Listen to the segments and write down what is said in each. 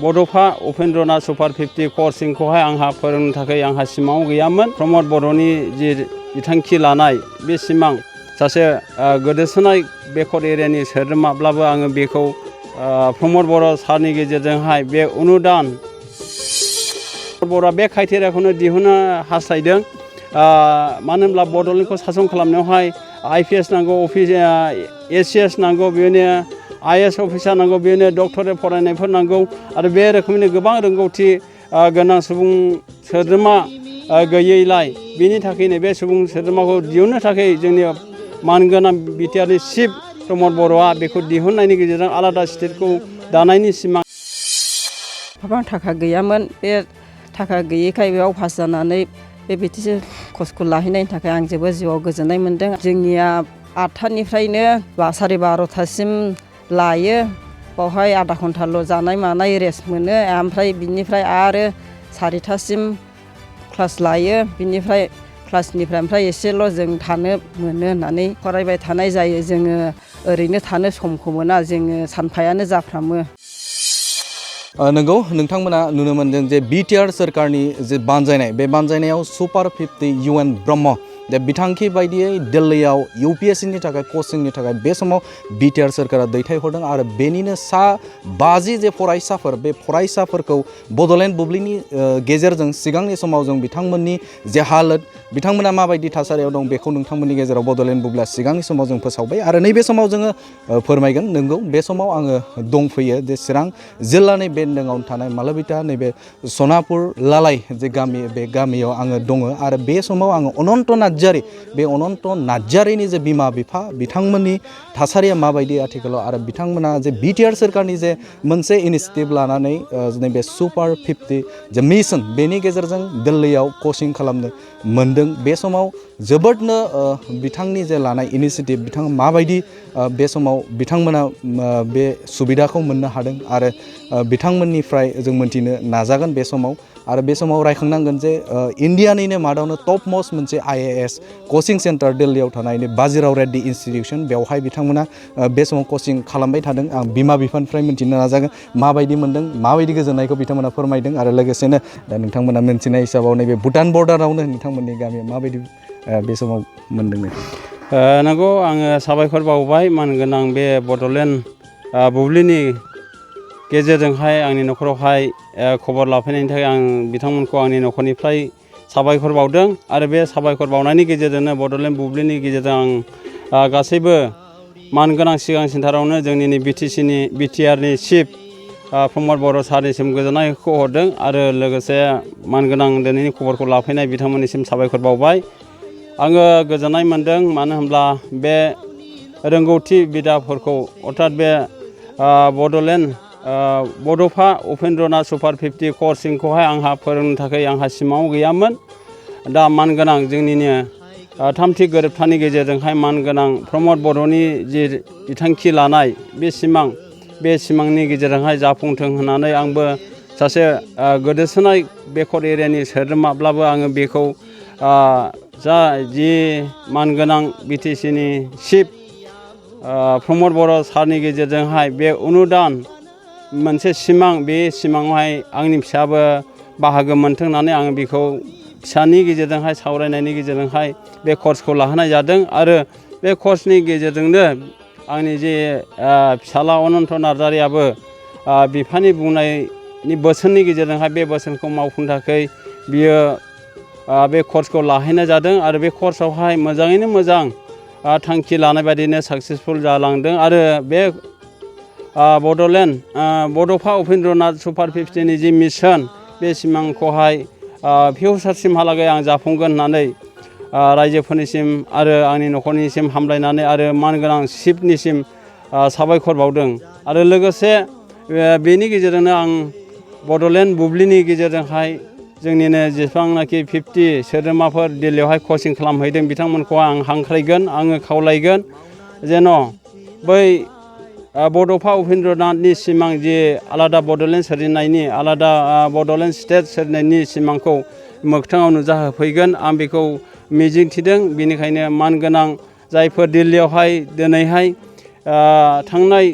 बड'फा Upendranath super 50 कर्सिंखौहाय आंहा फोरोंनो थाखाय आंहा सिमां गैयामोन। प्रमद बर'नि जि बिथांखि लानाय बे सिमां सासे गोदोसोनाय बेकवार्ड एरियानि सोद्रोमाब्लाबो आङो बेखौ प्रमद बर' सारनि गेजेरजोंहाय बे अनुदान बर'आ बे क्राइटेरियाखौनो दिहुननो हास्थायदों। मानो होनब्ला बड'लेण्डखौ सासन खालामनायावहाय IPS नांगौ, ACS नांगौ, बेनो IS अफिसार नांगौ, बेनो डक्टरेट फरायनायफोर नांगौ आरो बे रोखोमनि गोबां रोंगौथि गोनां सुबुं सोद्रोमा गैयैलाय बेनि थाखायनो बे सुबुं सोद्रोमाखौ दिहुननो थाखाय जोंनि मानगोनां बिटिआरनि चिफ प्रमद बर'आ बेखौ दिहुननायनि गेजेरजों आलादा स्टेटखौ दानायनि सिमां। गोबां थाखा गैयामोन, बे थाखा गैयैखाय बेयाव पास जानानै बे बिटिसि कर्सखौ लाहैनायनि थाखाय आं जोबोद जिउआव गोजोननाय मोन्दों। जोंनिया 8थानिफ्रायनो 12:30सिम लायो। बावहाय आधा घन्टाल' जानाय मानाय रेस्ट मोनो। ओमफ्राय बिनिफ्राय आरो 4थासिम क्लास लायो। बिनिफ्राय क्लासनिफ्राय ओमफ्राय एसेल' जों थानो मोनो होननानै फरायबाय थानाय जायो। जोङो ओरैनो थानो समखौ मोना, जोङो सानफायानो जाफ्रामो। नंगौ, नोंथांमोना नुनो मोनदों जे बिटिआर सोरखारनि जे बानजायनाय, बे बानजायनायाव सुपार 50 UN ब्रह्म दा बिथांखि बायदियै दिल्लीयाव UPSCनि थाखाय कचिंनि थाखाय बे समाव बिटिआर सोरखारा दैथायहरदों आरो बेनिनो सा 50 जे फरायसाफोर, बे फरायसाफोरखौ बड'लेण्ड बुब्लिनि गेजेरजों सिगांनि समाव जों बिथांमोननि जे हालोद, बिथांमोना माबायदि थासारियाव दं बेखौ नोंथांमोननि गेजेराव बड'लेण्ड बुब्लिया सिगांनि समाव जों फोसावबाय आरो नैबे समाव जोङो फोरमायगोन। नंगौ, बे समाव आङो दंफैयो जे चिरां जिल्लानि बेन्दोङाव थानाय मालबिथा नैबे सनापुर लालाय जे गामि, बे गामियाव आङो दङ आरो बे समाव आङो अनन्त नार्जारी, बे अनन्त नार्जारीनि जे बिमा बिफा, बिथांमोननि थासारिया माबायदि आथिखालाव आरो बिथांमोना जे बिटिआर सोरखारनि जे मोनसे इनिसिएटिभ लानानै नैबे सुपार 50 जे मिशन, बेनि गेजेरजों दिल्लीयाव कचिं खालामनो मोनदों। बे समाव जोबोदनो बिथांनि जे लानाय इनिसिएटिभ, बिथाङा माबायदि बे समाव बिथांमोना बे सुबिदाखौ मोननो हादों आरो बिथांमोननिफ्राय जों मोनथिनो नाजागोन बे समाव। आरो बे समाव रायखांनांगोन जे इण्डियानिनो मादावनो टप मस्ट मोनसे IAS कचिं सेन्टार दिल्लीयाव थानाय बाजिराव रेड्डी इन्स्टिटिउसन, बेवहाय बिथांमोना बे समाव कचिं खालामबाय थादों। आं बिमा बिफानिफ्राय मिथिनो नाजागोन माबायदि मोनदों, माबायदि गोजोननायखौ बिथांमोना फोरमायदों आरो लोगोसेनो दा नोंथांमोना मिन्थिनाय हिसाबाव नैबे भुटान बर्डारावनो नोंथांमोननि गामिया माबायदि बे समाव मोनदों? नंगौ, आङो साबायखर बावबाय मानगोनां बे बड'लेण्ड बुब्लिनि गेजेरजोंहाय आंनि न'खरावहाय खबर लाफैनायनि थाखाय आं बिथांमोनखौ आंनि न'खरनिफ्राय साबायखर बावदों आरो बे साबायखर बावनायनि गेजेरजोंनो बड'लेण्ड बुब्लिनि गेजेरजों आं गासैबो मानगोनां सिगां सेन्टारावनो जोंनि बिटिआरनि चिफ प्रमद बर' सारनिसिम गोजोननायखौ हरदों आरो लोगोसे मानगोनां दिनैनि खबरखौ लाफैनाय बिथांमोननिसिम साबायखर बावबाय। आङो गोजोननाय मोन्दों, मानो होनब्ला बे रोंगौथि बिदाफोरखौ अर्थात बे बड'लेण्ड बड'फा उपेन्द्रनाथ सुपार 50 कर्सिंखौहाय आंहा फोरोंनो थाखाय आंहा सिमां गैयामोन। दा मानगोनां जोंनिनो थामथि गोरोबथानि गेजेरजोंहाय मानगोनां प्रमद बर'नि जि बिथांखि लानाय बे सिमांनि गेजेरजोंहाय जाफुंथों होननानै आंबो सासे गोदोसोनाय बेकवार्ड एरियानि सोद्रोमाब्लाबो आङो बेखौ जि मानगोनां बिटिसिनि चिफ प्रमद बर' सारनि गेजेरजोंहाय बे अनुदान मोनसे सिमां, बे सिमाङावहाय आंनि फिसायाबो बाहागो मोनथों होननानै आङो बेखौ फिसानि गेजेरजोंहाय सावरायनायनि गेजेरजोंहाय बे कर्सखौ लाहोनाय जादों आरो बे कर्सनि गेजेरजोंनो आंनि जे फिसाला अनन्त नार्जारीयाबो बिफानि बुंनायनि बोसोननि गेजेरजोंहाय बे बोसोनखौ मावफुंनो थाखाय बियो बे कर्सखौ लाहैनाय जादों आरो बे कर्सआवहाय मोजाङैनो मोजां थांखि लानाय बायदिनो साक्सेसफुल जालांदों आरो बे बड'लेण्ड बड'फा उपेन्द्रनाथ सुपार 50नि जि मिशन, बे सिमांखौहाय फिउचारसिमहालागै आं जाफुंगोन होननानै रायजोफोरनिसिम आरो आंनि न'खरनिसिम हामलायनानै आरो मानगोनां चिफनिसिम साबायखर बावदों आरो लोगोसे बेनि गेजेरजोंनो आं बड'लेण्ड बुब्लिनि गेजेरजोंहाय जोंनिनो जेसेबांनाखि 50 सोद्रोमाफोर दिल्लीयावहाय कचिं खालामहैदों बिथांमोनखौ आं हांख्रायगोन, आङो खावलायगोन जेन' बै बड'फा उपेन्द्रनाथनि सिमां, जे आलादा बड'लेण्ड सोरजिनायनि, आलादा बड'लेण्ड स्टेट सोरजिनायनि सिमांखौ मोगथाङाव नुजाहोफैगोन आं बेखौ मिजिंथिदों। बेनिखायनो मानगोनां जायफोर दिल्लीयावहाय दिनैहाय थांनाय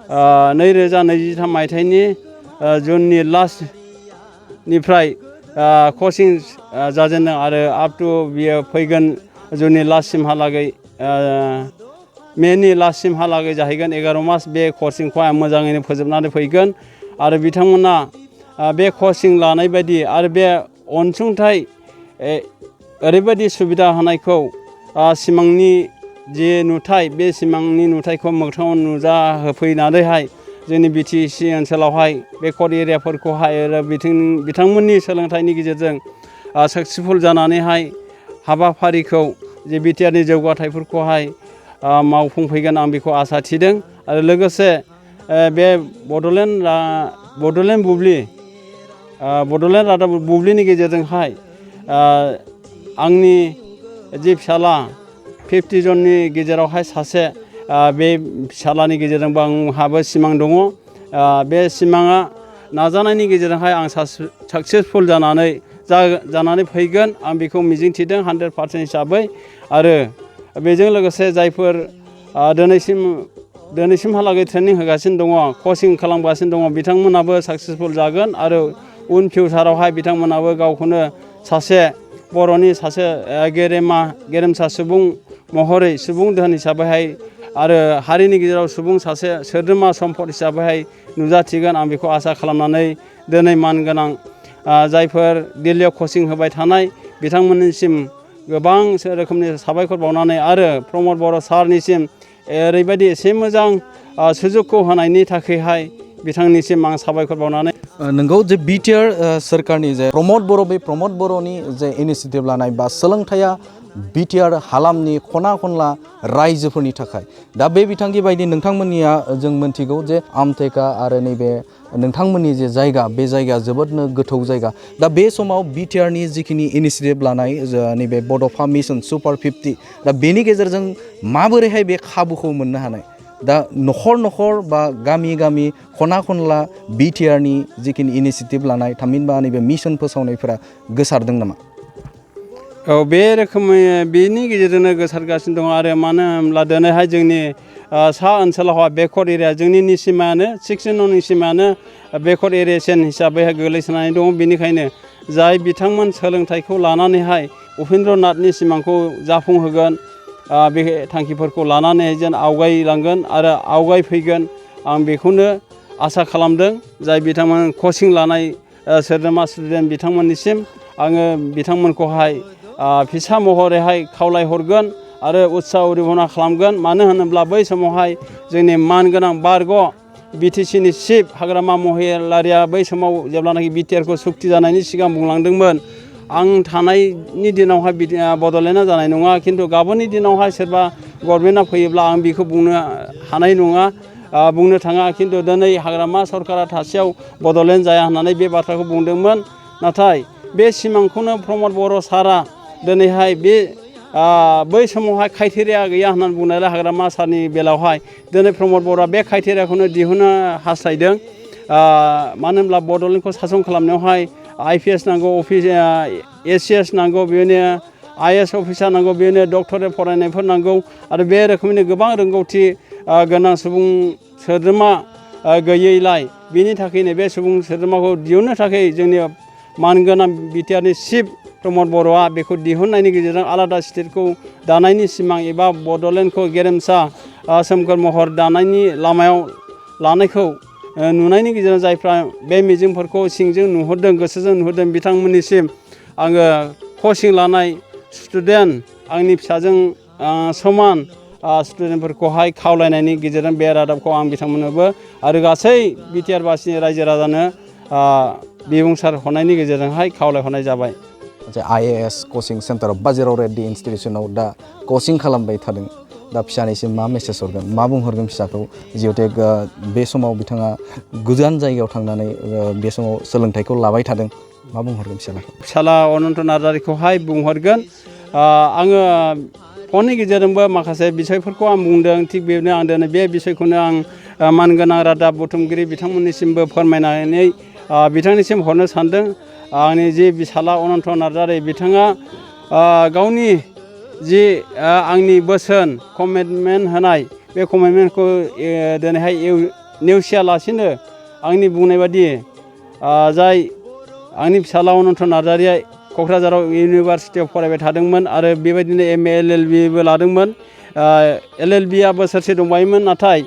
2023 मायथाइनि जुननि लास्टनिफ्राय कचिं जाजेनदों आरो आप टु बियो फैगोन जुननि लास्टसिमहालागै मेनि लास्टसिमहालागै जाहैगोन 11 मास बे कचिंखौ आं मोजाङैनो फोजोबनानै फैगोन आरो बिथांमोना बे कचिं लानाय बायदि आरो बे अनसुंथाइ ओरैबायदि सुबिदा होनायखौ सिमांनि जे नुथाय बे सिमांनि नुथायखौ मोगथाङाव नुजाहोफैनानैहाय जोंनि BTC ओनसोलावहाय बेकवार्ड एरियाफोरखौहाय आरो बिथांमोननि सोलोंथाइनि गेजेरजों साक्सेसफुल जानानैहाय हाबाफारिखौ जे बिटिआरनि जौगाथायफोरखौहाय मावफुंफैगोन आं बेखौ आसा थिदों आरो लोगोसे बे बड'लेण्ड रादाब बुब्लिनि गेजेरजोंहाय आंनि जि फिसाला 50 जननि गेजेरावहाय सासे बे फिसालानि गेजेरजोंबो आंहाबो सिमां दङ बे सिमाङा नाजानायनि गेजेरजोंहाय आं साक्सेसफुल जानानै फैगोन आं बेखौ मिजिंथिदों 100% हिसाबै आरो बेजों लोगोसे जायफोर दिनैसिमहालागै ट्रेनिं होगासिनो दङ कचिं खालामगासिनो दङ बिथांमोनाबो साक्सेसफुल जागोन आरो उन फिउचारावहाय बिथांमोनाबो गावखौनो सासे बर'नि सासे गेरेमसा सुबुं महरै सुबुं धोन हिसाबैहाय आरो हारिनि गेजेराव सुबुं सासे सोद्रोमा सम्पद हिसाबैहाय नुजाथिगोन आं बेखौ आसा खालामनानै दिनै मानगोनां जायफोर दिल्लीयाव कचिं होबाय थानाय बिथांमोननिसिम गोबां रोखोमनि साबायखर बावनानै आरो प्रमद बर' सारनिसिम ओरैबायदि एसे मोजां सुजुगखौ होनायनि थाखायहाय बिथांनिसिम आं साबायखर बावनानै नोंगौ जे बिटिआर सोरखारनि जे प्रमद बर'नि जे इनिसियेटिभ लानाय बा सोलोंथाइया बिटिआर हालामनि खना खनला रायजोफोरनि थाखाय दा बे बिथांखि बायदि नोंथांमोननिया जों मोनथिगौ जे आमटेका आरो नैबे नोंथांमोननि जे जायगा बे जायगाया जोबोदनो गोथौ जायगा दा बे समाव बिटिआरनि जिखिनि इनिसियेटिभ लानाय नैबे बड'फा मिशन सुपार 50 दा बेनि गेजेरजों माबोरैहाय बे खाबुखौ मोननो हानाय दा न'खर बा गामि खना खनला बिटिआरनि जिखिनि इनिसियेटिभ लानाय थामहिनबा नैबे मिशन फोसावनायफोरा गोसारदों नामा? औ बे रोखोमै बेनि गेजेरजोंनो गोसारगासिनो दङ आरो मानो होनब्ला दिनैहाय जोंनि सा ओनसोलावहाय बेकवार्ड एरिया जोंनि सिमायानो 6 नंनि सिमायानो बेकवार्ड एरियासन हिसाबैहाय गोग्लैसोनानै दङ बेनिखायनो जाय बिथांमोन सोलोंथाइखौ लानानैहाय उपेन्द्र नाथनि सिमांखौ जाफुंहोगोन बे थांखिफोरखौ लानानै जेन आवगायलांगोन आरो आवगायफैगोन आं बेखौनो आसा खालामदों जाय बिथांमोन कचिं लानाय सोद्रोमा स्टुडेन्ट बिथांमोननिसिम आङो बिथांमोनखौहाय फिसा महरैहाय खावलायहरगोन आरो उत्साह उद्दीपना खालामगोन मानो होनोब्ला बै समावहाय जोंनि मानगोनां बारग' BTCनि चिफ हाग्रामा महिलारिया बै समाव जेब्लानाखि बिटिआरखौ सुक्ति जानायनि सिगां बुंलांदोंमोन आं थानायनि दिनावहाय बड'लेण्डआ जानाय नङा खिन्थु गाबोननि दिनावहाय सोरबा गभर्नमेन्टआ फैयोब्ला आं बेखौ बुंनो हानाय नङा बुंनो थाङा खिन्थु दिनै हाग्रामा सरकारा थासेयाव बड'लेण्ड जाया होननानै बे बाथ्राखौ बुंदोंमोन नाथाय बे सिमांखौनो प्रमद बर' सारा दिनैहाय बे बै समावहाय क्राइटेरिया गैया होननानै बुंनायलाय हाग्रामा सारनि बेलायावहाय दिनै प्रमद बर'आ बे क्राइटेरियाखौनो दिहुननो हास्थायदों मानो होनब्ला बड'लेण्डखौ सासन खालामनायावहाय IPS नांगौ ACS नांगौ बेनो IS अफिसार नांगौ बेनो डक्टरेट फरायनायफोर नांगौ आरो बे रोखोमैनो गोबां रोंगौथि गोनां सुबुं सोद्रोमा गैयैलाय बिनि थाखायनो बे सुबुं सोद्रोमाखौ दिहुननो थाखाय जोंनि मानगोनां बिटिआरनि चिफ प्रमद बर'आ बेखौ दिहुननायनि गेजेरजों आलादा स्टेटखौ दानायनि सिमां एबा बड'लेण्डखौ गेरेमसा सोमखोर महर दानायनि लामायाव लानायखौ नुनायनि गेजेरजों जायफ्रा बे मिजिंफोरखौ सिंजों नुहुरदों गोसोजों नुहुरदों बिथांमोननिसिम आङो कचिं लानाय स्टुडेन्ट आंनि फिसाजों समान स्टुडेन्टफोरखौहाय खावलायनायनि गेजेरजों बे रादाबखौ आं बिथांमोननोबो आरो गासै बिटिआर बासिनि रायजो राजानो बिबुंसार हरनायनि गेजेरजोंहाय खावलायहरनाय जाबाय। IAS कचिं सेन्टाराव बाजिराव रेड्डी इन्स्टिटिउसनाव दा कचिं खालामबाय थादों दा फिसानिसिम मा मेसेज हरगोन मा बुंहरगोन फिसाखौ जिहेथु बे समाव बिथाङा गोजान जायगायाव थांनानै बे समाव सोलोंथाइखौ लाबाय थादों मा बुंहरगोन फिसाला अनन्त नार्जारिखौहाय बुंहरगोन आङो फननि गेजेरजोंबो माखासे बिसयफोरखौ आं बुंदों थिग बेबायदिनो आं दिनै बे बिसयखौनो आं मानगोनां रादाब बुथुमगिरि बिथांमोननिसिमबो फोरमायनानै बिथांनिसिम हरनो सानदों आंनि जि फिसाला अनन्त नार्जारि बिथाङा गावनि जि आंनि बोसोन कमिटमेन्ट होनाय बे कमिटमेन्टखौ दिनैहाय नेवसियालासिनो आंनि बुंनाय बादि जाय आंनि फिसाला अनन्त नार्जारिया क'क्राझाराव इउनिभारसिटियाव फरायबाय थादोंमोन आरो बेबायदिनो MA LLB बो लादोंमोन। LLB आ बोसोरसे दंबायोमोन, नाथाय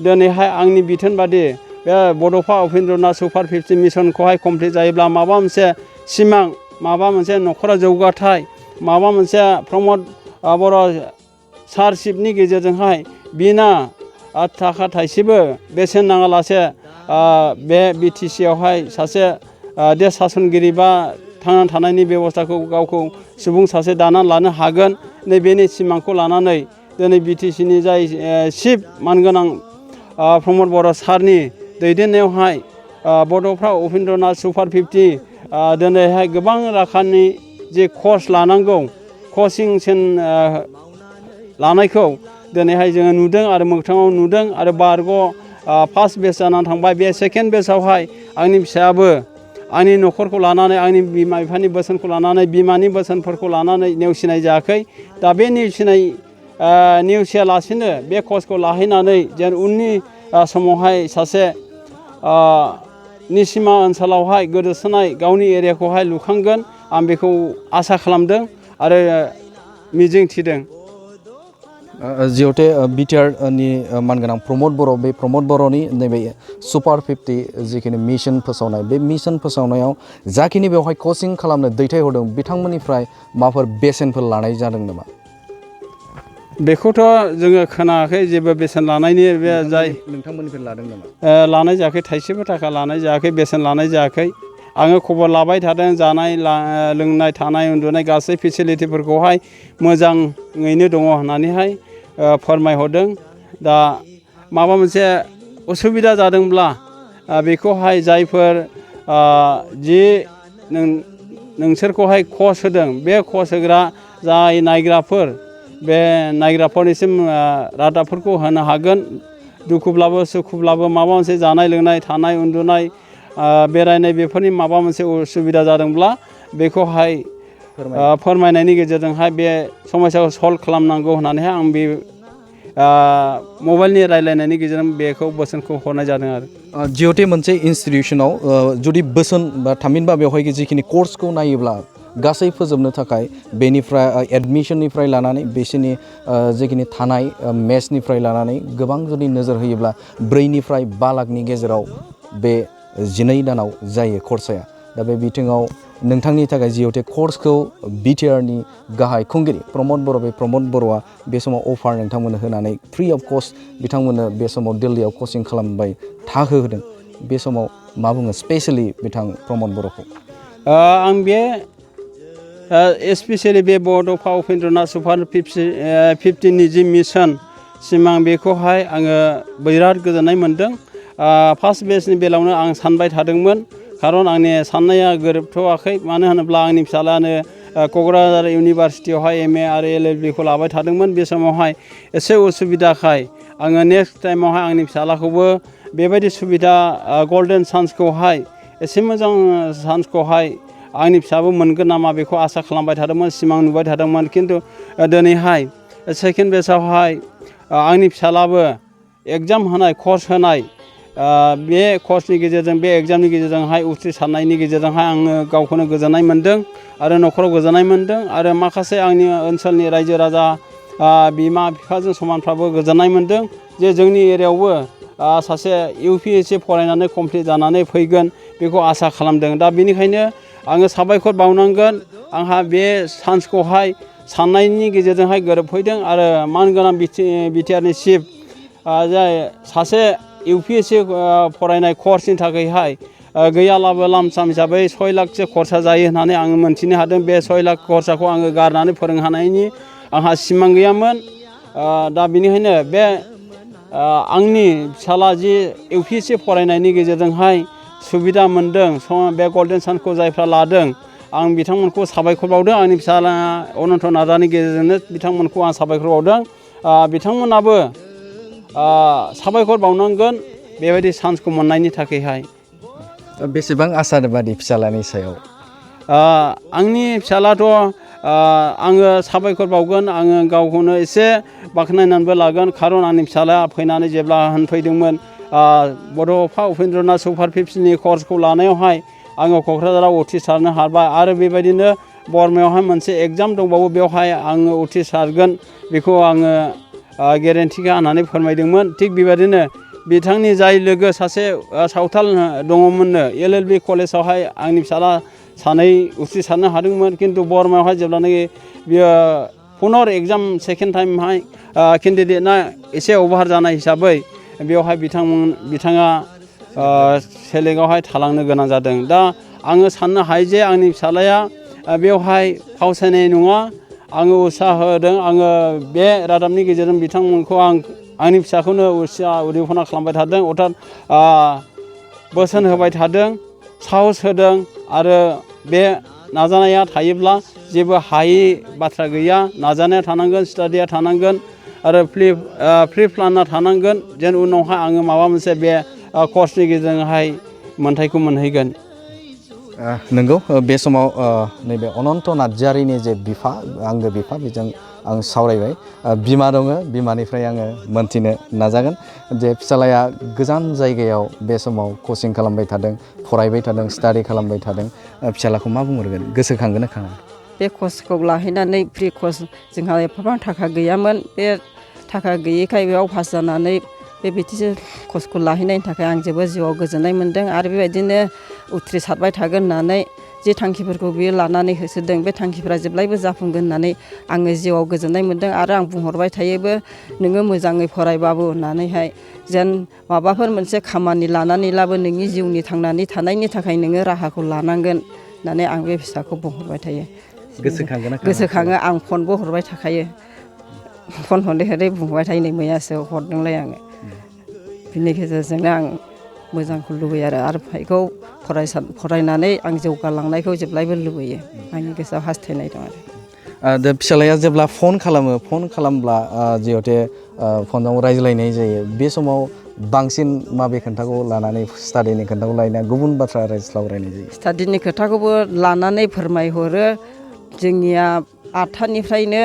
दिनैहाय आंनि बिथोन बादि बे बड'फा उपेन्द्रनाथ सुपार 50 मिशनखौहाय कमप्लिट जायोब्ला माबा मोनसे सिमां, माबा मोनसे न'खराव जौगाथाय, माबा मोनसे प्रमद बर' सारशिपनि गेजेरजोंहाय बिना थाखा थाइसेबो बेसेन नाङालासे बे BTC आवहाय सासे देश सासनगिरि बा थांना थानायनि बेबस्थाखौ गावखौ सुबुं सासे दानानै लानो हागोन। नैबेनि सिमांखौ लानानै दिनै BTC नि जाय चिफ मानगोनां प्रमद बर' सारनि दैदेननायावहाय बड'फा उपेन्द्रनाथ सुपार 50 दिनैहाय गोबां रोखोमनि जे कर्स लानांगौ, कचिं लानायखौ दिनैहाय जोङो नुदों आरो मोगथाङाव नुदों आरो बारग' फार्स्ट बेच जानानै थांबाय। बे सेकेन्ड बेचआवहाय आंनि फिसायाबो आंनि न'खरखौ लानानै, आंनि बिमा बिफानि बोसोनखौ लानानै, बिमानि बोसोनफोरखौ लानानै नेवसिनाय जायाखै। दा बे नेवसियालासिनो बे कर्सखौ लाहैनानै जेन उननि समावहाय सासे निसिमा ओनसोलावहाय गोदोसोनाय गावनि एरियाखौहाय लुखांगोन, आं बेखौ आसा खालामदों आरो मिजिं थिदों। जिहेतु BTR नि मानगोनां प्रमद बर', बे प्रमद बर'नि नैबे सुपार 50 जिखिनि मिशन फोसावनाय, बे मिशन फोसावनायाव जाखिनि बेवहाय कचिं खालामनो दैथायहरदों बिथांमोननिफ्राय माबाफोर बेसेनफोर लानाय जादों नामा? बेखौथ' जोङो खोनायाखै, जेबो बेसेन लानायनि बे जाय नोंथांमोननिफ्राय लादों नामा? लानाय जायाखै, थाइसेबो थाखा लानाय जायाखै, बेसेन लानाय जायाखै। आङो खबर लाबाय थादों, जानाय लोंनाय थानाय उन्दुनाय गासै फेसिलिटिफोरखौहाय मोजाङैनो दङ होननानैहाय फोरमायहरदों। दा माबा मोनसे उसुबिदा जादोंब्ला बेखौहाय जायफोर जि नोंसोरखौहाय कर्स होदों, बे कर्स होग्रा जाय नायग्राफोर, बे नायग्राफोरनिसिम रादाबफोरखौ होनो हागोन। दुखुब्लाबो सुखुब्लाबो माबा मोनसे जानाय लोंनाय थानाय उन्दुनाय बेरायनाय बेफोरनि माबा मोनसे उसुबिदा जादोंब्ला बेखौहाय फोरमायनायनि गेजेरजोंहाय बे समस्याखौ सल्भ खालामनांगौ होननानैहाय आं बे मबाइलनि रायज्लायनायनि गेजेरजों बेखौ बोसोनखौ हरनाय जादों। आरो जिहेतु मोनसे इनस्टिटिउसनाव जुदि बोसोन बा थामहिनबा बेवहाय जिखिनि कर्सखौ नायोब्ला गासै फोजोबनो थाखाय बेनिफ्राय एडमिसननिफ्राय लानानै बिसोरनि जिखिनि थानाय मेसनिफ्राय लानानै गोबां जुदि नोजोर होयोब्ला 4 निफ्राय 5 लाखनि गेजेराव बे 12 दानाव जायो खरसाया। दा बे बिथिङाव नोंथांनि थाखाय जिहेतु कर्सखौ BTR नि गाहाय खुंगिरि प्रमद बर', बे प्रमद बर'आ बे समाव अफार नोंथांमोननो होनानै फ्रि अफ कस्ट बिथांमोननो बे समाव दिल्लीयाव कचिं खालामबाय थाहोदों। बे समाव मा बुङो स्पेसियेलि बिथां प्रमद बर'खौ? आं बे स्पेसियेलि बे बड'फा उपेन्द्रनाथ सुपार 50 नि जि मिशन सिमां, बेखौहाय आङो बिराद गोजोननाय मोनदों। फार्स्ट बेचनि बेलायावनो आं सानबाय थादोंमोन, खारन आंनि साननाया गोरोबथ'वाखै। मानो होनोब्ला आंनि फिसालायानो क'क्राझार इउनिभारसिटियावहाय MA आरो LLB खौ लाबाय थादोंमोन। बे समावहाय एसे उसुबिदाखाय आङो नेक्स्ट टाइमावहाय आंनि फिसालाखौबो बेबायदि सुबिदा गल्डेन चान्सखौहाय, एसे मोजां चान्सखौहाय आंनि फिसाबो मोनगोन नामा बेखौ आसा खालामबाय थादोंमोन, सिमां नुबाय थादोंमोन। खिन्थु दिनैहाय सेकेन्ड बेचआवहाय आंनि फिसालाबो एग्जाम होनाय, कर्स होनाय, बे कर्सनि गेजेरजों, बे एग्जामनि गेजेरजोंहाय उथ्रिसारनायनि गेजेरजोंहाय आङो गावखौनो गोजोननाय मोनदों आरो न'खराव गोजोननाय मोनदों आरो माखासे आंनि ओनसोलनि रायजो राजा बिमा बिफाजों समानफ्राबो गोजोननाय मोनदों जे जोंनि एरियायावबो सासे UPSC फरायनानै कमप्लिट जानानै फैगोन, बेखौ आसा खालामदों। दा बेनिखायनो आङो साबायखर बावनांगोन। आंहा बे चान्सखौहाय साननायनि गेजेरजोंहाय गोरोबफैदों आरो मानगोनां BTR नि चिफ जाय सासे UPSC फरायनाय कर्सनि थाखायहाय गैयालाबो लामसाम हिसाबै 6 लाखसो खरसा जायो होननानै आङो मोनथिनो हादों। बे 6 लाख खरसाखौ आङो गारनानै फोरोंहानायनि आंहा सिमां गैयामोन। दा बेनिखायनो बे आंनि फिसाला जि UPSC फरायनायनि गेजेरजोंहाय सुबिदा मोनदों, बे गल्डेन चान्सखौ जायफ्रा लादों, आं बिथांमोनखौ साबायखर बावदों। आंनि फिसाला अनन्त नार्जारिनि गेजेरजोंनो बिथांमोनखौ आं साबायखर बावदों। बिथांमोनाबो साबायखर बावनांगोन बेबायदि चान्सखौ मोननायनि थाखायहाय। बेसेबां आसाबादि फिसालानि सायाव? आंनि फिसालाथ' आङो साबायखर बावगोन, आङो गावखौनो एसे बाख्नायनानैबो लागोन। खारन आंनि फिसालाया फैनानै जेब्ला होनफैदोंमोन बड'फा उपेन्द्रनाथ सुपार 50नि कर्सखौ लानायावहाय आङो क'क्राझाराव उथ्रिसारनो हाबाय आरो बेबायदिनो बरमायावहाय मोनसे एग्जाम दंबावो बेवहाय आङो उथ्रिसारगोन बेखौ आङो गेरेन्टिखा होननानै फोरमायदोंमोन। थिग बेबायदिनो बिथांनि जाय लोगो सासे सावथाल दङमोननो LLB कलेजावहाय आंनि फिसाला सानै उथ्रिसारनो हादोंमोन खिन्थु बरमायावहाय जेब्लानाखि बियो पुनर एग्जाम सेकेन्ड टाइमहाय केन्डिडेटना एसे अभार जानाय हिसाबै बेवहाय बिथाङा सेलेक्टआवहाय थालांनो गोनां जादों। दा आङो साननो हायो जे आंनि फिसालाया बेवहाय फावसायनाय नङा। आङो उत्साह होदों। आङो बे रादाबनि गेजेरजों बिथांमोनखौ आंनि फिसाखौनो उदिफना खालामबाय थादों अर्थात बोसोन होबाय थादों, साहस होदों आरो बे नाजानाया थायोब्ला जेबो हायि बाथ्रा गैया। नाजानाया थानांगोन, स्टाडिया थानांगोन आरो प्रि प्लानआ थानांगोन जेन उनावहाय आङो माबा मोनसे बे कर्सनि गेजेरजोंहाय मोन्थायखौ मोनहैगोन। नंगौ बे समाव नैबे अनन्त नार्जारिनि जे बिफा आंगो बिफा बेजों आं सावरायबाय। बिमा दङ, बिमानिफ्राय आङो मोनथिनो नाजागोन जे फिसालाया गोजान जायगायाव बे समाव कचिं खालामबाय थादों, फरायबाय थादों, स्टाडि खालामबाय थादों। फिसालाखौ मा बुंहरगोन? गोसोखांगोन ना खाङा? बे कर्सखौ लाहैनानै फ्रि कर्स जोंहा एफाबां थाखा गैयामोन। बे थाखा गैयैखाय बेयाव पास जानानै बे बिटिसि कर्सखौ लाहैनायनि थाखाय आं जोबोद जिउआव गोजोननाय मोन्दों आरो बेबायदिनो उथ्रिसारबाय थागोन होननानै जे थांखिफोरखौ बियो लानानै होसोदों बे थांखिफ्रा जेब्लायबो जाफुंगोन होननानै आङो जिउआव गोजोननाय मोन्दों आरो आं बुंहरबाय थायोबो नोङो मोजाङै फरायबाबो होननानैहाय जेन माबाफोर मोनसे खामानि लानानैब्लाबो नोंनि जिउनि थांनानै थानायनि थाखाय नोङो राहाखौ लानांगोन होननानै आं बे फिसाखौ बुंहरबाय थायो। गोसोखाङो आं फनबो हरबाय थाखायो। फन हरै हरै बुंहरबाय थायो। नै मैयासो हरदोंलाय आङो। बिनि गेजेरजोंनो आं मोजांखौ लुबैयो आरो बेखौ फरायनानै आं जौगालांनायखौ जेब्लायबो लुबैयो। आंनि गोसोआव हास्थायनाय दं आरो। दा फिसालाया जेब्ला फन खालामब्ला जिहेथे फनआव रायज्लायनाय जायो बे समाव बांसिन माबे खोन्थाखौ लानानै स्टाडिनि खोन्थाखौ लायना गुबुन बाथ्रा रायज्लायनाय जायो? स्टाडिनि खोथाखौबो लानानै फोरमायहरो। जोंनिया 8थानिफ्रायनो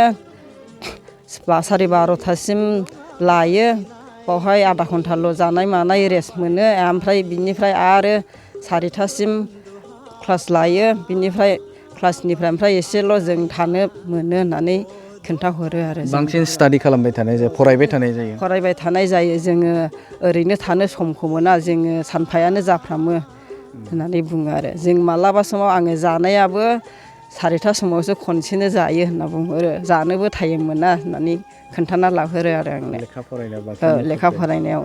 12:30 लायो। बावहाय आधा घन्टाल' जानाय मानाय रेस्ट मोनो। ओमफ्राय बिनिफ्राय आरो 4थासिम क्लास लायो। बिनिफ्राय क्लासनिफ्राय ओमफ्राय एसेल' जों थानो मोनो होननानै खोन्थाहरो आरो। बांसिन स्टाडि खालामबाय थानाय जायो, फरायबाय थानाय जायो। जोङो ओरैनो थानो समखौ मोना, जोङो सानफायानो जाफ्रामो होननानै बुङो आरो। जों मालाबा समाव आङो जानायाबो 4था समावसो खनसेनो जायो होनना बुंहरो। जानोबो टाइम मोना होननानै खोन्थाना लाहरो आरो आंनो लेखा फरायनायाव।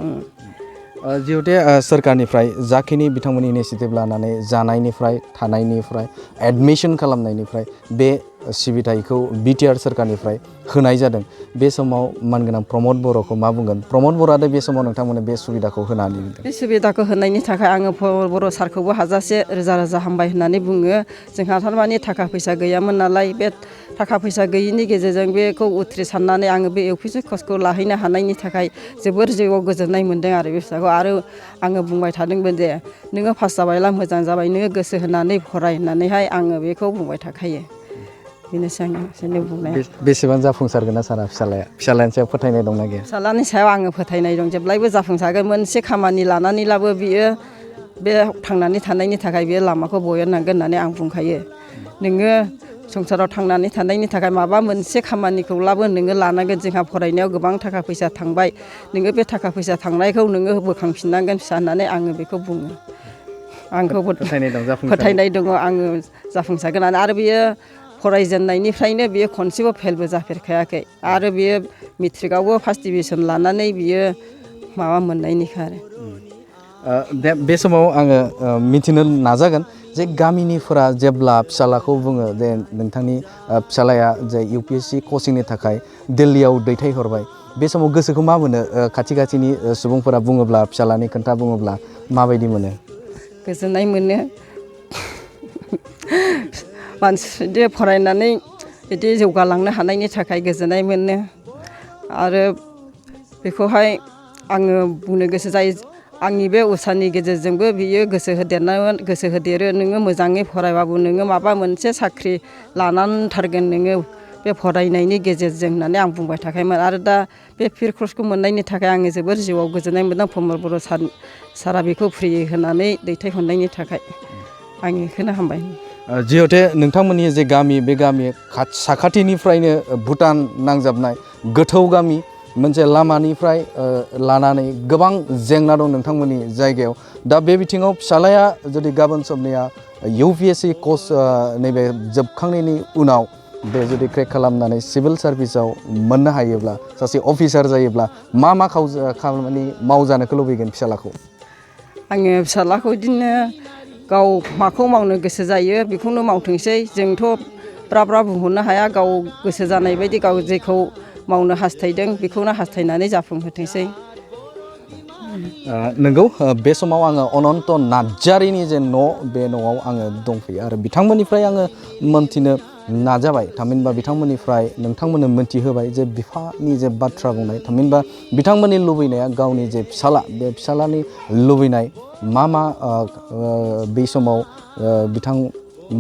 जिहेतु सोरखारनिफ्राय जाखिनि बिथांमोननि इनिसियेटिभ लानानै जानायनिफ्राय, थानायनिफ्राय, एडमिसन खालामनायनिफ्राय बे सिबिथायखौ बिटिआर सोरखारनिफ्राय होनाय जादों। बे समाव मानगोनां प्रमद बर'खौ मा बुंगोन? प्रमद बर'आनो बे समाव नोंथांमोननो बे सुबिदाखौ होनानै होदों। बे सुबिदाखौ होनायनि थाखाय आङो प्रमद बर' सारखौबो हाजासे रोजा रोजा हामबाय होननानै बुङो। जोंहा थारमाने थाखा फैसा गैयामोन नालाय, बे थाखा फैसा गैयिनि गेजेरजों बेखौ उथ्रिसारनानै आङो बे इउपिएससि कर्सखौ लाहैनो हानायनि थाखाय जोबोर जिउआव गोजोननाय मोन्दों आरो बे फिसाखौ। आरो आङो बुंबाय थादोंमोन जे नोङो पास जाबायला मोजां जाबाय, नोङो गोसो होनानै फराय होननानैहाय आङो बेखौ बुंबाय थाखायो। बेनोसै आंनि बुंनाया। बेसेबां जाफुंसारगोन ना सारा फिसालानि सायाव फोथायनाय दंना गैया? फिसालानि सायाव आङो फोथायनाय दं, जेब्लायबो जाफुंसारगोन। मोनसे खामानि लानानैब्लाबो बियो बे थांनानै थानायनि थाखाय बियो लामाखौ बयननांगोन होननानै आं बुंखायो। नोङो संसाराव थांनानै थानायनि थाखाय माबा मोनसे खामानिखौब्लाबो नोङो लानांगोन। जोंहा फरायनायाव गोबां थाखा फैसा थांबाय, नोङो बे थाखा फैसा थांनायखौ नोङो बोखांफिननांगोन फिसा होननानै आङो बेखौ बुङो। आंखौबो फोथायनाय दङ आङो जाफुंसारगोन होननानै। आरो बियो फरायजेननायनिफ्रायनो बियो खनसेबो फेलबो जाफेरखायाखै आरो बियो मेट्रिकआवबो फार्स्ट डिभिजन लानानै बियो माबा मोननायनिखा आरो। बे समाव आङो मिथिनो नाजागोन जे गामिनिफोरा जेब्ला फिसालाखौ बुङो जे नोंथांनि फिसालाया जे इउपिएससि कचिंनि थाखाय दिल्लीयाव दैथायहरबाय, बे समाव गोसोखौ मा मोनो? खाथि खाथिनि सुबुंफोरा बुङोब्ला, फिसालानि खोन्था बुङोब्ला माबायदि मोनो? गोजोननाय मोनो। मानसि फरायनानै बिदि जौगालांनो हानायनि थाखाय गोजोननाय मोनो। आरो बेखौहाय आङो बुंनो गोसो जायो, आंनि बे उसानि गेजेरजोंबो बियो गोसो होदेरो। नोङो मोजाङै फरायबाबो नोङो माबा मोनसे साख्रि लानांथारगोन, नोङो बे फरायनायनि गेजेरजों होननानै आं बुंबाय थाखायोमोन आरो दा बे फ्रि कर्सखौ मोननायनि थाखाय आङो जोबोर जिउआव गोजोननाय मोनदों प्रमद बर' सारा बेखौ फ्रि होनानै दैथायहरनायनि थाखाय आं बेखौनो हामबाय। जिहेतु नोंथांमोननि जे गामि बे गामि साखाथिनिफ्रायनो भुटान नांजाबनाय गोथौ गामि मोनसे लामानिफ्राय लानानै गोबां जेंना दं नोंथांमोननि जायगायाव दा बे बिथिङाव फिसालाया जुदि गाबोन समनिया UPSC कर्स नैबे जोबखांनायनि उनाव बे जुदि क्रेक खालामनानै सिभिल सार्भिसाव मोननो हायोब्ला सासे अफिसार जायोब्ला मा खामानि मावजानोखौ लुबैगोन फिसालाखौ? आङो फिसालाखौ बिदिनो गाव माखौ मावनो गोसो जायो बेखौनो मावथोंसै जोंथ' ब्रा ब्रा बुंहरनो हाया गाव गोसो जानाय बायदि गाव जेखौ मावनो हास्थायदों बेखौनो हास्थायनानै जाफुंहोथोंसै। नंगौ बे समाव आङो अनन्त नार्जारिनि जे न' बे न'आव आङो दंफैयो आरो बिथांमोननिफ्राय आङो मोनथिनो नाजाबाय थामहिनबा बिथांमोननिफ्राय नोंथांमोननो मोनथिहोबाय जे बिफानि जे बाथ्रा बुंनाय थामहिनबा बिथांमोननि लुबैनाया गावनि जे फिसाला बे फिसालानि लुबैनाय मा बे समाव बिथां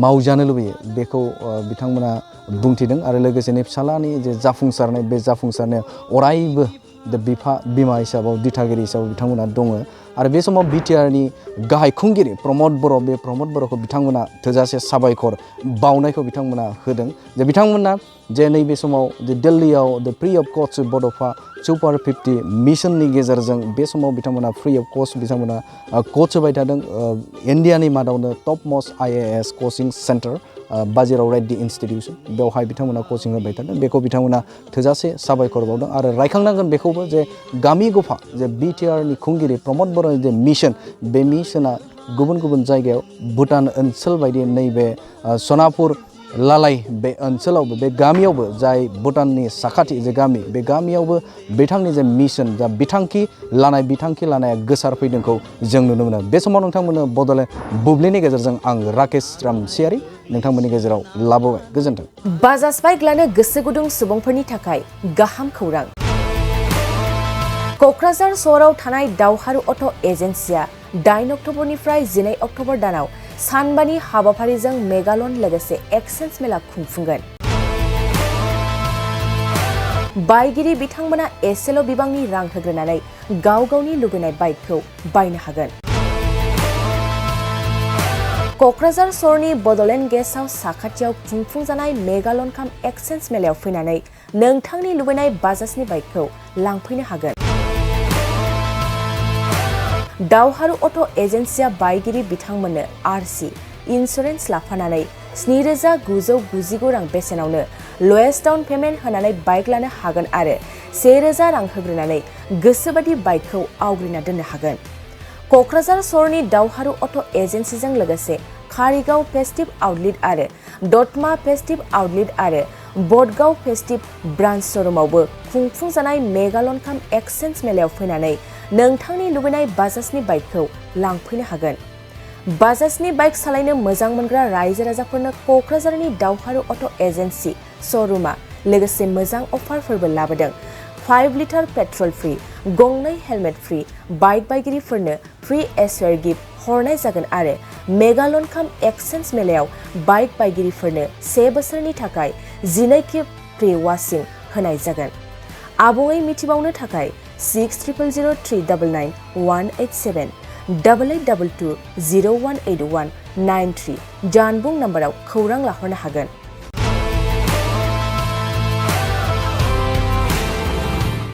मावजानो लुबैयो बेखौ बिथांमोना बुंथिदों आरो लोगोसेनो फिसालानि जे जाफुंसारनाय बे जाफुंसारनाया अरायबो बिफा बिमा हिसाबाव दिथागिरि हिसाबै बिथांमोना दङ आरो बे समाव BTRनि गाहाय खुंगिरि प्रमद बर' बे प्रमद बर'खौ बिथांमोना थोजासे साबायखर बावनायखौ बिथांमोना होदों जे बिथांमोना जे नैबे समाव जे दिल्लीयाव free of cost Bodofa super 50 मिशननि गेजेरजों बे समाव बिथांमोना फ्रि अफ कस्ट बिथांमोना कच होबाय थादों इण्डियानि मादावनो टप मस्ट IAS कचिं सेन्टार बाजिराव रेड्डी इन्स्टिटिउसन बेवहाय बिथांमोना कचिं होबाय थादों बेखौ बिथांमोना थोजासे साबायखर बावदों आरो रायखांनांगोन बेखौबो जे गामि गफा जे BTRनि खुंगिरि प्रमद बर'नि जे मिशन बे मिशना गुबुन गुबुन जायगायाव भुटान ओनसोल बायदि नैबे सनापुर लालाय बे ओनसोलावबो बे गामियावबो जाय भुटाननि साखाथि जे गामि बे गामियावबो बिथांनि जे मिशन जा बिथांखि लानाया गोसारफैदोंखौ जों नुनो मोनो। बे समाव नोंथांमोननो बड'लेण्ड बुब्लिनि गेजेरजों आं राकेश रामसियारि नोंथांमोननि गेजेराव लाबोबाय गोजोन्थों। बाजाज बाइक लानो गोसो गुदुं सुबुंफोरनि थाखाय गाहाम खौरां। क'क्राझार सहराव थानाय दावहारु अट' एजेन्सिया 8 अक्ट'बरनिफ्राय 12 अक्ट'बर दानाव सानबानि हाबाफारिजों मेगालन लोगोसे एक्सेन्स मेला खुंफुंगोन। बायगिरि बिथांमोना एसेल' बिबांनि रां होग्रोनानै गाव गावनि लुबैनाय बाइकखौ बायनो हागोन। क'क्राझार सहरनि बड'लेण्ड गेस्ट हाउस साखाथियाव खुंफुंजानाय मेगालन काम एक्सेन्स मेलायाव फैनानै नोंथांनि लुबैनाय बाजाजनि बाइकखौ लांफैनो हागोन। दावहारु अट' एजेन्सिया बायगिरि बिथांमोननो RC इन्सुरेन्स लाफानानै 7,999 रां बेसेनावनो लवेस्ट डाउन पेमेन्ट होनानै बाइक लानो हागोन आरो 1,000 रां होग्रोनानै गोसोबादि बाइकखौ आवग्रिना दोननो हागोन। क'क्राझार सहरनि दावहारु अट' एजेन्सिजों लोगोसे कारिगाव फेस्टिभ आउटलेट आरो दतमा फेस्टिभ आउटलेट आरो बडगाव फेस्टिभ ब्रान्च श'रुमावबो खुंफुंजानाय मेगालन काम एक्सेन्स मेलायाव फैनानै नोंथांनि लुबैनाय बाजाजनि बाइकखौ लांफैनो हागोन। बाजाजनि बाइक सालायनो मोजां मोनग्रा रायजो राजाफोरनो क'क्राझारनि दावहारु अट' एजेन्सि श'रुमा लोगोसे मोजां अफारफोरबो लाबोदों। 5 लिटार पेट्रल फ्रि, गंनै हेलमेट फ्रि, बाइक बायगिरिफोरनो फ्रि एसवेर गिफ्ट हरनाय जागोन आरो मेगालन काम एक्सेन्स मेलायाव बाइक बायगिरिफोरनो 1 बोसोरनि थाखाय 12 खेब फ्रि वाशिं होनाय जागोन। आबुङै मिथिबावनो थाखाय 6000399187 8822 0181 93 जानबुं नाम्बाराव खौरां लाहरनो हागोन।